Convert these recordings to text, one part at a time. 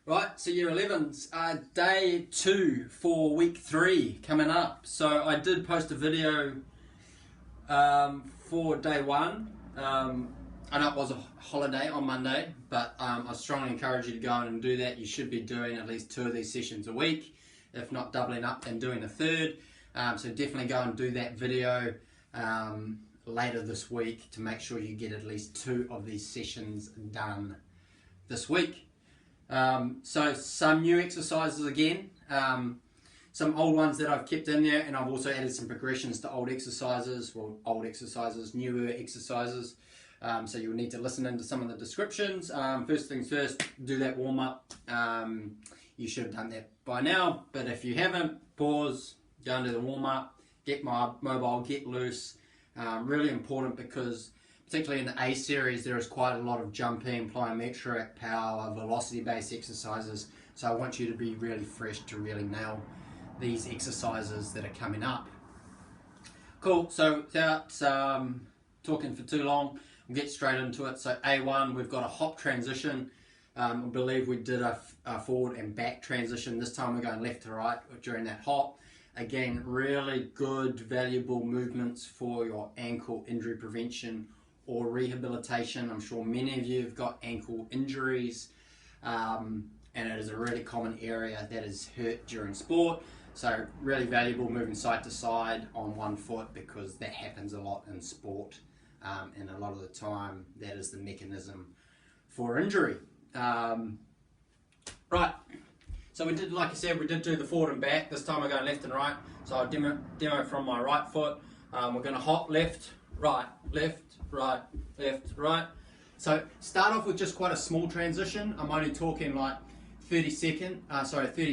Right, so year 11's day 2 for week 3 coming up. So I did post a video for day 1. I know it was a holiday on Monday, but I strongly encourage you to go in and do that. You should be doing at least 2 of these sessions a week, if not doubling up and doing a third. So definitely go and do that video later this week to make sure you get at least 2 of these sessions done this week. So some new exercises again, some old ones that I've kept in there, and I've also added some progressions to old exercises, newer exercises. So you'll need to listen into some of the descriptions. First things first, do that warm up. You should have done that by now, but if you haven't, pause, go and do the warm up, get mobile, get loose. Really important because particularly in the A series, there is quite a lot of jumping, plyometric, power, velocity-based exercises. So I want you to be really fresh to really nail these exercises that are coming up. Cool, so without talking for too long, we'll get straight into it. So A1, we've got a hop transition. I believe we did a forward and back transition. This time we're going left to right during that hop. Again, really good, valuable movements for your ankle injury prevention or rehabilitation. I'm sure many of you have got ankle injuries, and it is a really common area that is hurt during sport. So really valuable moving side to side on one foot because that happens a lot in sport, and a lot of the time that is the mechanism for injury. Right, so we did, like I said, we did do the forward and back. This time we're going left and right. So I'll demo from my right foot. We're going to hop left, right, left, right, left, right. So start off with just quite a small transition. I'm only talking like 30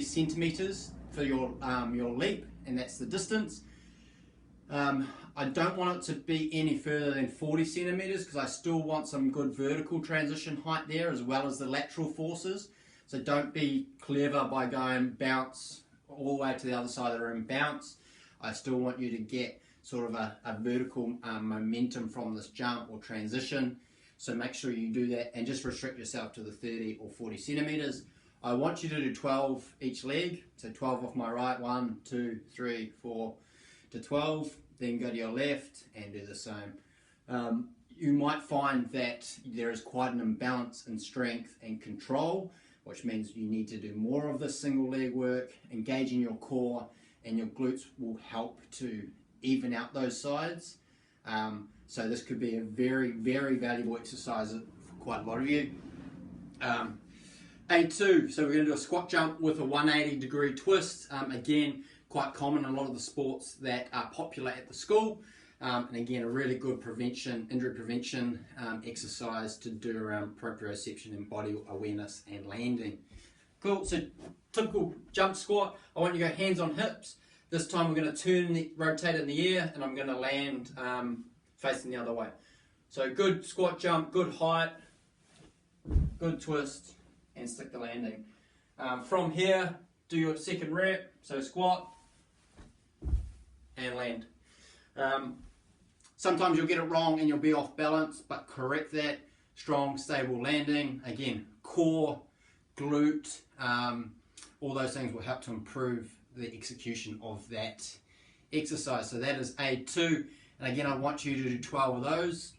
centimeters for your leap, and that's the distance. I don't want it to be any further than 40 centimeters because I still want some good vertical transition height there as well as the lateral forces. So don't be clever by going bounce all the way to the other side of the room, bounce. I still want you to get sort of a vertical momentum from this jump or transition. So make sure you do that and just restrict yourself to the 30 or 40 centimeters. I want you to do 12 each leg. So 12 off my right, 1, 2, 3, 4 to 12. Then go to your left and do the same. You might find that there is quite an imbalance in strength and control, which means you need to do more of this single leg work. Engaging your core and your glutes will help to even out those sides. So this could be a very, very valuable exercise for quite a lot of you. A2, so we're going to do a squat jump with a 180-degree twist. Again, quite common in a lot of the sports that are popular at the school. And again, a really good injury prevention exercise to do around proprioception and body awareness and landing. Cool, so typical jump squat. I want you to go hands on hips. This time we're going to rotate in the air, and I'm going to land facing the other way. So good squat jump, good height, good twist, and stick the landing. From here, do your second rep, so squat and land. Sometimes you'll get it wrong and you'll be off balance, but correct that. Strong, stable landing. Again, core, glute, all those things will help to improve the execution of that exercise. So that is A2, and again I want you to do 12 of those.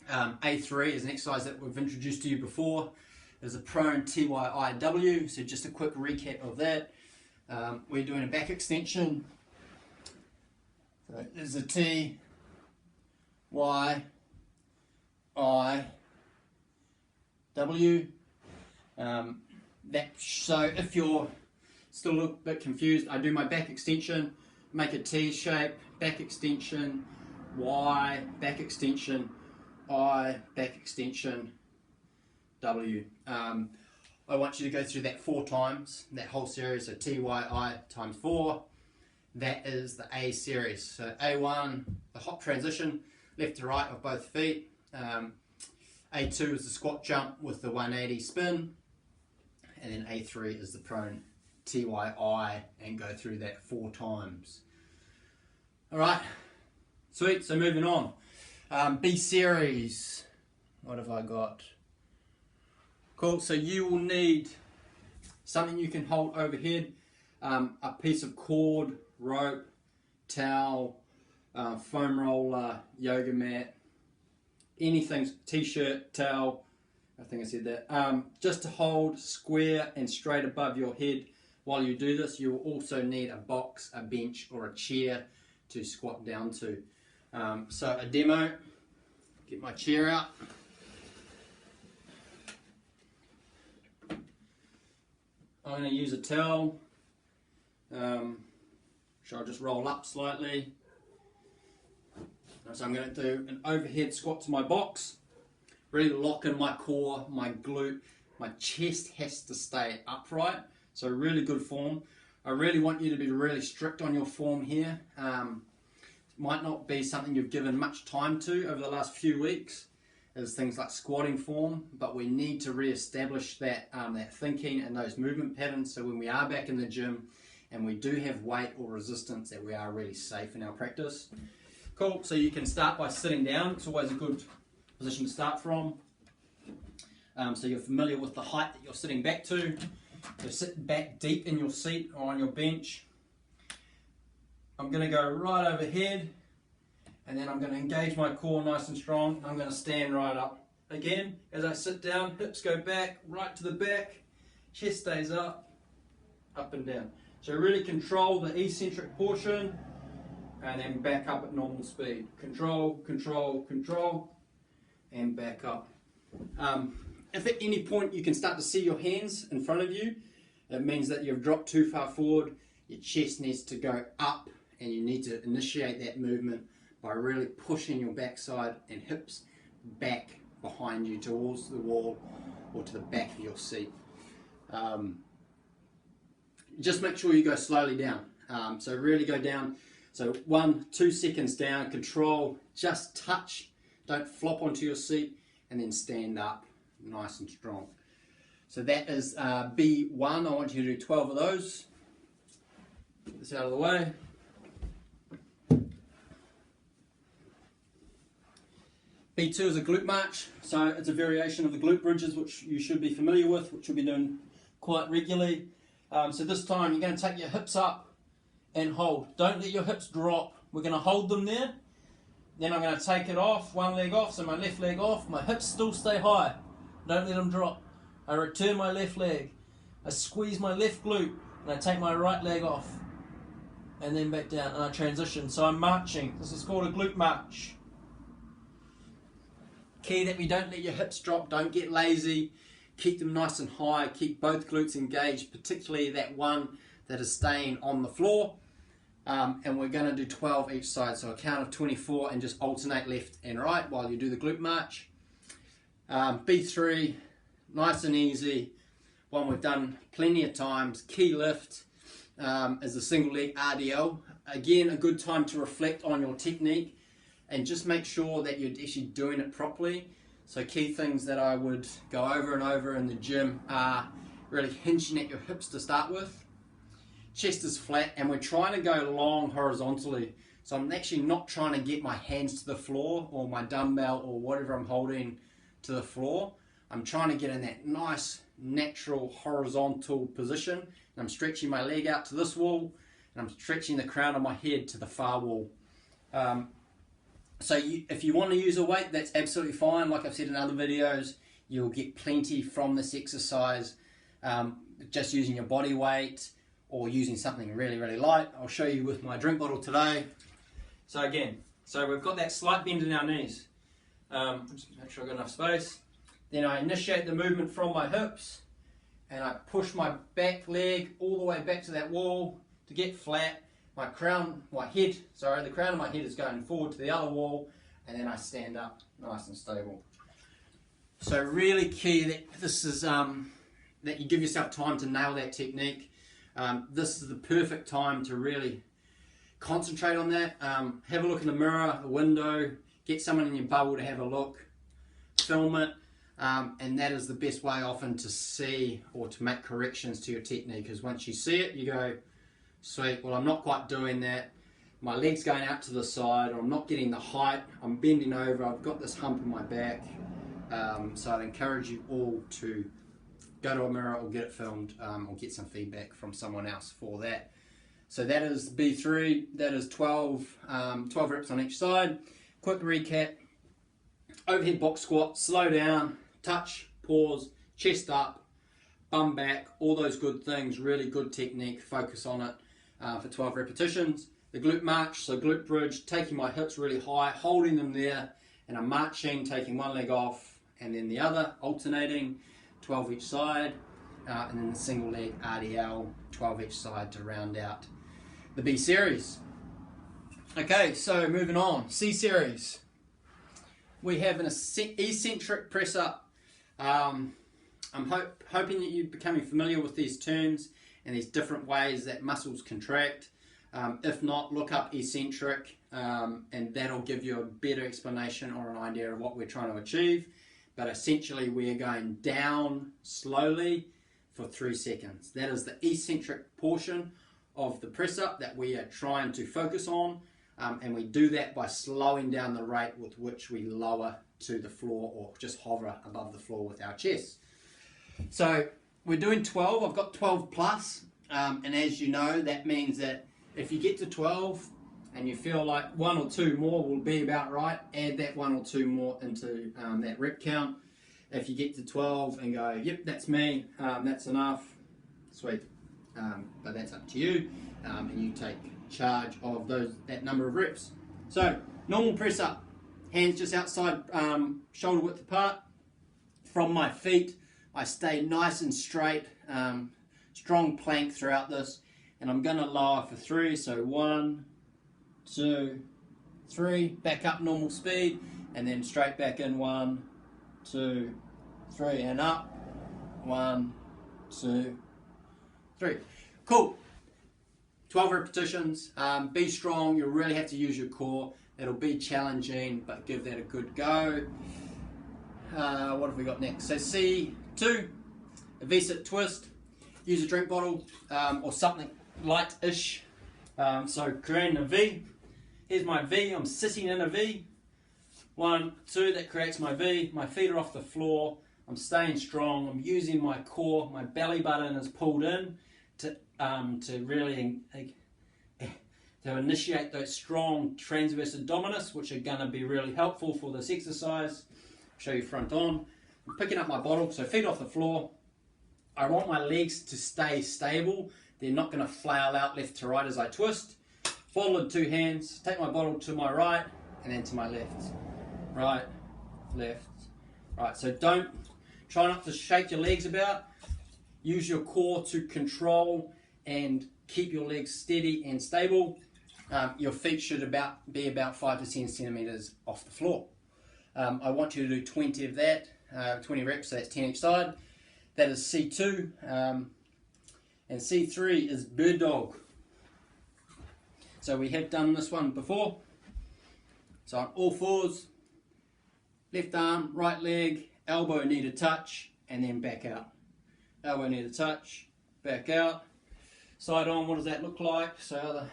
A3 is an exercise that we've introduced to you before. There's a prone TYIW, so just a quick recap of that. We're doing a back extension. So there's a T, Y, I, W. So if you're still a little bit confused, I do my back extension, make a T shape, back extension, Y, back extension, I, back extension, W. I want you to go through that 4 times, that whole series, so T, Y, I times 4. That is the A series. So A1, the hop transition, left to right of both feet. A2 is the squat jump with the 180 spin. And then A3 is the prone TYI, and go through that 4 times. Alright, sweet, so moving on. B series, what have I got? Cool, so you will need something you can hold overhead, a piece of cord, rope, towel, foam roller, yoga mat, anything, t-shirt, towel, I think I said that, just to hold square and straight above your head. While you do this, you will also need a box, a bench or a chair to squat down to. So a demo, get my chair out. I'm going to use a towel, so I'll just roll up slightly. So I'm going to do an overhead squat to my box, really lock in my core, my glute, my chest has to stay upright, so really good form. I really want you to be really strict on your form here. Might not be something you've given much time to over the last few weeks, is things like squatting form, but we need to re-establish that, that thinking and those movement patterns, so when we are back in the gym and we do have weight or resistance, that we are really safe in our practice. Cool, so you can start by sitting down. It's always a good position to start from. So you're familiar with the height that you're sitting back to. So sit back deep in your seat or on your bench. I'm going to go right overhead, and then I'm going to engage my core nice and strong. I'm going to stand right up. Again, as I sit down, hips go back, right to the back, chest stays up and down. So really control the eccentric portion, and then back up at normal speed. Control, control, control, and back up. If at any point you can start to see your hands in front of you, it means that you've dropped too far forward. Your chest needs to go up, and you need to initiate that movement by really pushing your backside and hips back behind you towards the wall or to the back of your seat. Just make sure you go slowly down. So really go down. So 1-2 seconds down, control, just touch, don't flop onto your seat, and then stand up nice and strong. So that is B1. I want you to do 12 of those. Get this out of the way. B2 is a glute march, so it's a variation of the glute bridges, which you should be familiar with, which you'll be doing quite regularly. So this time you're going to take your hips up and hold. Don't let your hips drop. We're going to hold them there. Then I'm going to take it off, one leg off, so my left leg off. My hips still stay high. Don't let them drop. I return my left leg. I squeeze my left glute, and I take my right leg off. And then back down, and I transition. So I'm marching. This is called a glute march. Key that we don't let your hips drop, don't get lazy, keep them nice and high, keep both glutes engaged, particularly that one that is staying on the floor. And we're going to do 12 each side, so a count of 24, and just alternate left and right while you do the glute march. B3, nice and easy, one we've done plenty of times. Key lift is a single leg RDL. Again, a good time to reflect on your technique and just make sure that you're actually doing it properly. So key things that I would go over and over in the gym are really hinging at your hips to start with. Chest is flat, and we're trying to go long horizontally. So I'm actually not trying to get my hands to the floor or my dumbbell or whatever I'm holding to the floor. I'm trying to get in that nice natural horizontal position, and I'm stretching my leg out to this wall, and I'm stretching the crown of my head to the far wall. So if you want to use a weight, that's absolutely fine. Like I've said in other videos, you'll get plenty from this exercise, just using your body weight or using something really, really light. I'll show you with my drink bottle today. So again, so we've got that slight bend in our knees. Just make sure I've got enough space. Then I initiate the movement from my hips, and I push my back leg all the way back to that wall to get flat. The crown of my head is going forward to the other wall, and then I stand up nice and stable. So really key that this is that you give yourself time to nail that technique. This is the perfect time to really concentrate on that. Have a look in the mirror, a window, get someone in your bubble to have a look, film it, and that is the best way often to see or to make corrections to your technique, because once you see it, you go, sweet, well, I'm not quite doing that. My leg's going out to the side, or I'm not getting the height. I'm bending over. I've got this hump in my back. So I'd encourage you all to go to a mirror or get it filmed or get some feedback from someone else for that. So that is B3, that is 12 reps on each side. Quick recap: overhead box squat, slow down, touch, pause, chest up, bum back, all those good things, really good technique, focus on it for 12 repetitions. The glute march, so glute bridge, taking my hips really high, holding them there, and I'm marching, taking one leg off and then the other, alternating, 12 each side, and then the single leg RDL, 12 each side to round out the B series. Okay, so moving on, C series. We have an eccentric press up. I'm hoping that you're becoming familiar with these terms and these different ways that muscles contract. If not, look up eccentric and that'll give you a better explanation or an idea of what we're trying to achieve. But essentially we're going down slowly for 3 seconds. That is the eccentric portion of the press up that we are trying to focus on, and we do that by slowing down the rate with which we lower to the floor or just hover above the floor with our chest. So we're doing 12, I've got 12 plus, and as you know, that means that if you get to 12 and you feel like 1 or 2 more will be about right, add that 1 or 2 more into that rep count. If you get to 12 and go, yep, that's me, that's enough, sweet. But that's up to you, and you take charge of that number of reps. So normal press up, hands just outside shoulder width apart. From my feet, I stay nice and straight, strong plank throughout this, and I'm going to lower for 3. So 1, 2, 3, back up normal speed, and then straight back in 1, 2, 3, and up. 1, 2, 3. Cool. 12 repetitions. Be strong. You'll really have to use your core. It'll be challenging, but give that a good go. What have we got next? So C2, a V-sit twist. Use a drink bottle or something light-ish. So creating a V. Here's my V. I'm sitting in a V. 1, 2, that creates my V. My feet are off the floor. I'm staying strong. I'm using my core. My belly button is pulled in to really to initiate those strong transverse abdominis, which are going to be really helpful for this exercise. I'll show you front on. I'm picking up my bottle, so feet off the floor. I want my legs to stay stable. They're not going to flail out left to right as I twist. Bottle in 2 hands. Take my bottle to my right and then to my left. Right, left, right. So try not to shake your legs about. Use your core to control and keep your legs steady and stable. Your feet should be about 5 to 10 centimeters off the floor. I want you to do 20 of that, 20 reps, so that's 10 each side. That is C2. And C3 is bird dog. So we have done this one before. So on all fours, left arm, right leg, elbow knee to touch, and then back out. Elbow knee to touch, back out. Side on, what does that look like? So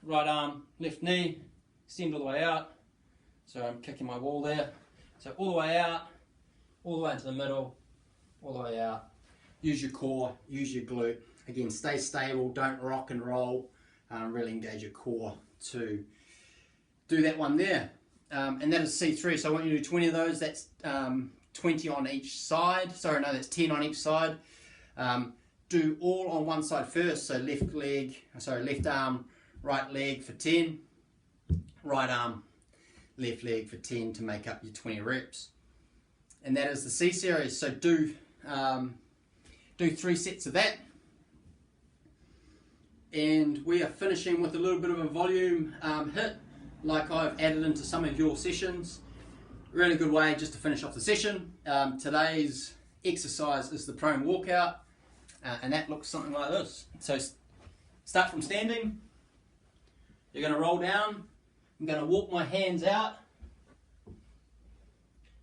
the right arm, left knee, extend all the way out. So I'm kicking my wall there. So all the way out, all the way into the middle, all the way out. Use your core, use your glute. Again, stay stable, don't rock and roll. Really engage your core to do that one there. And that is C3, so I want you to do 20 of those. That's 20 on each side. Sorry, no, that's 10 on each side. Do all on one side first, so left arm, right leg for 10. Right arm, left leg for 10 to make up your 20 reps. And that is the C series, so do 3 sets of that. And we are finishing with a little bit of a volume hit, like I've added into some of your sessions. Really good way just to finish off the session. Today's exercise is the Throne Walkout, and that looks something like this. So start from standing. You're going to roll down. I'm going to walk my hands out,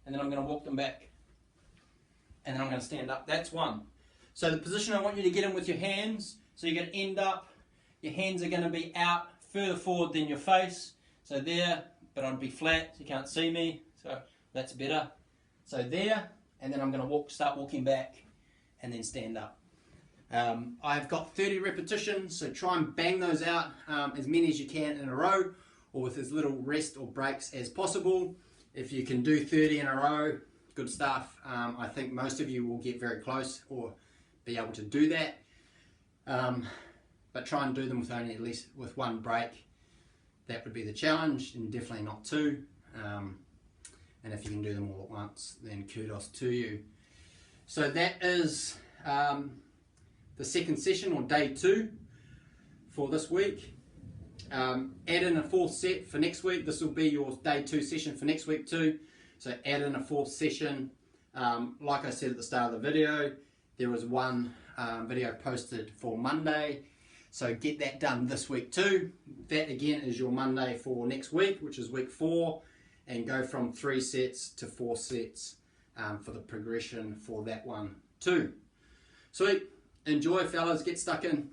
and then I'm going to walk them back, and then I'm going to stand up. That's one. So the position I want you to get in with your hands, so you're going to end up, your hands are going to be out further forward than your face. So there, but I'd be flat, so you can't see me. So that's better. So there, and then I'm going to start walking back and then stand up. I've got 30 repetitions, so try and bang those out as many as you can in a row, or with as little rest or breaks as possible. If you can do 30 in a row, good stuff. I think most of you will get very close or be able to do that. But try and do them with only at least with one break. That would be the challenge, and definitely not two. And if you can do them all at once, then kudos to you. So that is the second session, or day 2 for this week. Add in a 4th set for next week. This will be your day 2 session for next week too. So add in a 4th session. Like I said at the start of the video, there was one video posted for Monday. So get that done this week too. That again is your Monday for next week, which is week 4. And go from 3 sets to 4 sets for the progression for that one too. Sweet. Enjoy, fellas. Get stuck in.